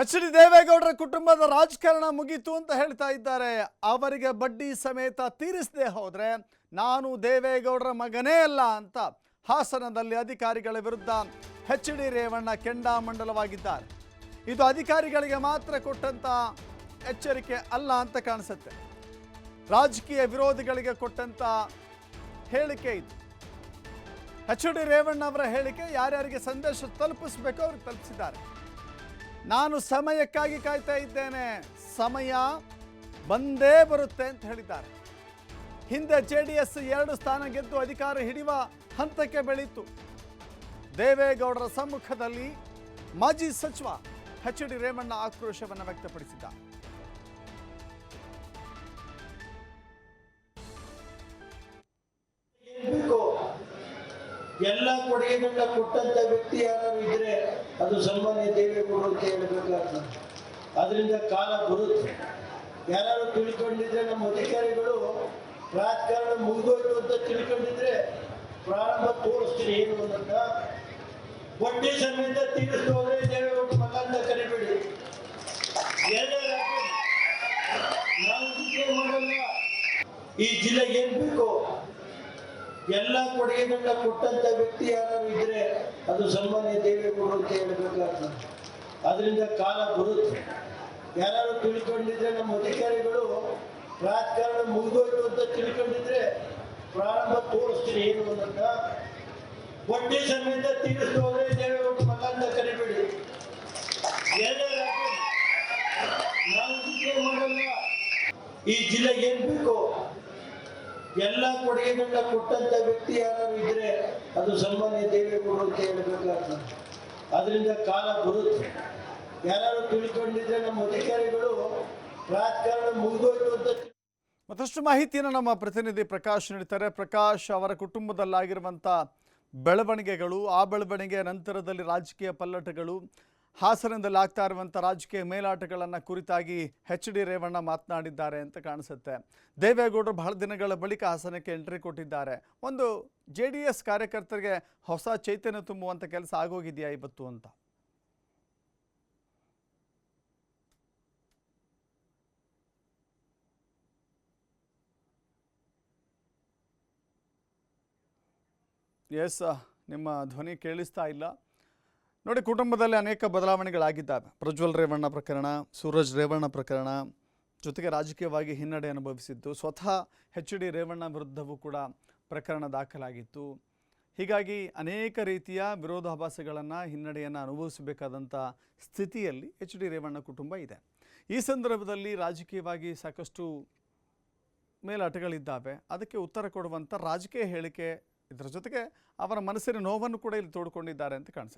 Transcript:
H D. ದೇವೇಗೌಡರ ಕುಟುಂಬದ ರಾಜಕಾರಣ ಮುಗೀತು ಅಂತ ಹೇಳ್ತಾ ಇದ್ದಾರೆ. ಅವರಿಗೆ ಬಡ್ಡಿ ಸಮೇತ ತೀರಿಸದೆ ಹೋದರೆ ನಾನು ದೇವೇಗೌಡರ ಮಗನೇ ಅಲ್ಲ ಅಂತ ಹಾಸನದಲ್ಲಿ ಅಧಿಕಾರಿಗಳ ವಿರುದ್ಧ ಎಚ್.ಡಿ. ರೇವಣ್ಣ ಕೆಂಡಾಮಂಡಲವಾಗಿದ್ದಾರೆ. ಇದು ಅಧಿಕಾರಿಗಳಿಗೆ ಮಾತ್ರ ಕೊಟ್ಟಂತ ಎಚ್ಚರಿಕೆ ಅಲ್ಲ ಅಂತ ಕಾಣಿಸುತ್ತೆ. ರಾಜಕೀಯ ವಿರೋಧಿಗಳಿಗೆ ಕೊಟ್ಟಂತ ಹೇಳಿಕೆ ಇದು. ಎಚ್.ಡಿ. ರೇವಣ್ಣ ಅವರ ಹೇಳಿಕೆ ಯಾರ್ಯಾರಿಗೆ ಸಂದೇಶ ತಲುಪಿಸಬೇಕು ಅವ್ರಿಗೆ ತಲುಪಿಸಿದ್ದಾರೆ. ನಾನು ಸಮಯಕ್ಕಾಗಿ ಕಾಯ್ತಾ ಇದ್ದೇನೆ, ಸಮಯ ಬಂದೇ ಬರುತ್ತೆ ಅಂತ ಹೇಳಿದ್ದಾರೆ. ಹಿಂದೆ JDS 2 ಸ್ಥಾನ ಗೆದ್ದು ಅಧಿಕಾರ ಹಿಡಿಯುವ ಹಂತಕ್ಕೆ ಬೆಳೀತು. ದೇವೇಗೌಡರ ಸಮ್ಮುಖದಲ್ಲಿ ಮಾಜಿ ಸಚಿವ ಎಚ್.ಡಿ. ರೇವಣ್ಣ ಆಕ್ರೋಶವನ್ನು ವ್ಯಕ್ತಪಡಿಸಿದ್ದಾರೆ. ಎಲ್ಲ ಕೊಡುಗೆಗಳನ್ನ ಕೊಟ್ಟಂತ ವ್ಯಕ್ತಿ ಯಾರು ಇದ್ರೆ ಅದು ಸನ್ಮಾನ್ಯ ದೇವೇಗೌಡರು ಅಂತ ಹೇಳಬೇಕಾಗ್ತದೆ. ಅದರಿಂದ ಕಾಲ ಬರುತ್ತೆ. ಯಾರು ತಿಳ್ಕೊಂಡಿದ್ರೆ ನಮ್ಮ ಅಧಿಕಾರಿಗಳು ರಾಜಕಾರಣ ಮುಗಿದೋಯ್ತು ಅಂತ ತಿಳ್ಕೊಂಡಿದ್ರೆ ಪ್ರಾರಂಭ ತೋರಿಸ್ತೀನಿ ಏನು ಅನ್ನೋದನ್ನ. ಬಡ್ಡಿ ಸಮೇತ ತೀರಿಸ್ತು ಹೋದ್ರೆ ದೇವೇಗೌಡ ಮಗ ಅಂತ ಕರಿಬೇಡಿ. ನಾವು ಮಾಡಲ್ಲ. ಈ ಜಿಲ್ಲೆಗೆ ಏನ್ ಬೇಕು ಎಲ್ಲ ಕೊಡುಗೆಗಳನ್ನ ಕೊಟ್ಟಂತ ವ್ಯಕ್ತಿ ಯಾರು ಇದ್ರೆ ಅದು ಸನ್ಮಾನ್ಯ ದೇವೇಗೌಡರು ಅಂತ ಹೇಳಬೇಕಾಗ್ತದೆ. ಅದರಿಂದ ಕಾಲ ಬರುತ್ತೆ. ಯಾರು ತಿಳ್ಕೊಂಡಿದ್ರೆ ನಮ್ಮ ಅಧಿಕಾರಿಗಳು ರಾಜಕಾರಣ ಮುಗಿದೋಯ್ತು ಅಂತ ತಿಳ್ಕೊಂಡಿದ್ರೆ ಪ್ರಾರಂಭ ತೋರಿಸ್ತೀನಿ ಏನು ಅನ್ನೋದನ್ನ. ಬಡ್ಡಿ ಸಮೇತ ತೀರಿಸ್ತು ಹೋದ್ರೆ ದೇವೇಗೌಡ ಮಗ ಅಂತ ಕರಿಬೇಡಿ. ನಾವು ಮಾಡಲ್ಲ. ಈ ಜಿಲ್ಲೆಗೆ ಏನ್ ಬೇಕು ಎಲ್ಲ ಕೊಡುಗೆಗಳನ್ನ ಕೊಟ್ಟಂತ ವ್ಯಕ್ತಿ ಯಾರು ಇದ್ರೆ ಅದು ಸನ್ಮಾನ್ಯ ದೇವೇಗೌಡರು ಅಂತ ಹೇಳಬೇಕಾಗ್ತದೆ. ಅದರಿಂದ ಕಾಲ ಬರುತ್ತೆ. ಯಾರು ತಿಳ್ಕೊಂಡಿದ್ರೆ ನಮ್ಮ ಅಧಿಕಾರಿಗಳು ರಾಜಕಾರಣ ಮುಗಿದೋಯ್ತು ಅಂತ. ಮತ್ತಷ್ಟು ಮಾಹಿತಿಯನ್ನು ನಮ್ಮ ಪ್ರತಿನಿಧಿ ಪ್ರಕಾಶ್ ನೀಡ್ತಾರೆ. ಪ್ರಕಾಶ್, ಅವರ ಕುಟುಂಬದಲ್ಲಾಗಿರುವಂಥ ಬೆಳವಣಿಗೆಗಳು, ಆ ಬೆಳವಣಿಗೆ ನಂತರದಲ್ಲಿ ರಾಜಕೀಯ ಪಲ್ಲಟಗಳು, ಹಾಸನದಲ್ಲಿ ಆಗ್ತಾ ಇರುವಂಥ ರಾಜಕೀಯ ಮೇಲಾಟಗಳನ್ನು ಕುರಿತಾಗಿ ಎಚ್.ಡಿ. ರೇವಣ್ಣ ಮಾತನಾಡಿದ್ದಾರೆ ಅಂತ ಕಾಣಿಸುತ್ತೆ. ದೇವೇಗೌಡರು ಬಹಳ ದಿನಗಳ ಬಳಿಕ ಹಾಸನಕ್ಕೆ ಎಂಟ್ರಿ ಕೊಟ್ಟಿದ್ದಾರೆ. ಒಂದು JDS ಕಾರ್ಯಕರ್ತರಿಗೆ ಹೊಸ ಚೈತನ್ಯ ತುಂಬುವಂಥ ಕೆಲಸ ಆಗೋಗಿದೆಯಾ ಇವತ್ತು ಅಂತ? ಎಸ್, ನಿಮ್ಮ ಧ್ವನಿ ಕೇಳಿಸ್ತಾ ಇಲ್ಲ. ನೋಡಿ, ಕುಟುಂಬದಲ್ಲಿ ಅನೇಕ ಬದಲಾವಣೆಗಳಾಗಿದ್ದಾವೆ. ಪ್ರಜ್ವಲ್ ರೇವಣ್ಣ ಪ್ರಕರಣ, ಸೂರಜ್ ರೇವಣ್ಣ ಪ್ರಕರಣ, ಜೊತೆಗೆ ರಾಜಕೀಯವಾಗಿ ಹಿನ್ನಡೆ ಅನುಭವಿಸಿದ್ದು. ಸ್ವತಃ ಎಚ್.ಡಿ. ರೇವಣ್ಣ ವಿರುದ್ಧವೂ ಕೂಡ ಪ್ರಕರಣ ದಾಖಲಾಗಿತ್ತು. ಹೀಗಾಗಿ ಅನೇಕ ರೀತಿಯ ವಿರೋಧಾಭಾಸಗಳನ್ನು, ಹಿನ್ನಡೆಯನ್ನು ಅನುಭವಿಸಬೇಕಾದಂಥ ಸ್ಥಿತಿಯಲ್ಲಿ ಎಚ್.ಡಿ. ರೇವಣ್ಣ ಕುಟುಂಬ ಇದೆ. ಈ ಸಂದರ್ಭದಲ್ಲಿ ರಾಜಕೀಯವಾಗಿ ಸಾಕಷ್ಟು ಮೇಲಾಟಗಳಿದ್ದಾವೆ. ಅದಕ್ಕೆ ಉತ್ತರ ಕೊಡುವಂಥ ರಾಜಕೀಯ ಹೇಳಿಕೆ, ಇದರ ಜೊತೆಗೆ ಅವರ ಮನಸ್ಸಿನ ನೋವನ್ನು ಕೂಡ ಇಲ್ಲಿ ತೋಡ್ಕೊಂಡಿದ್ದಾರೆ ಅಂತ ಕಾಣಿಸುತ್ತೆ.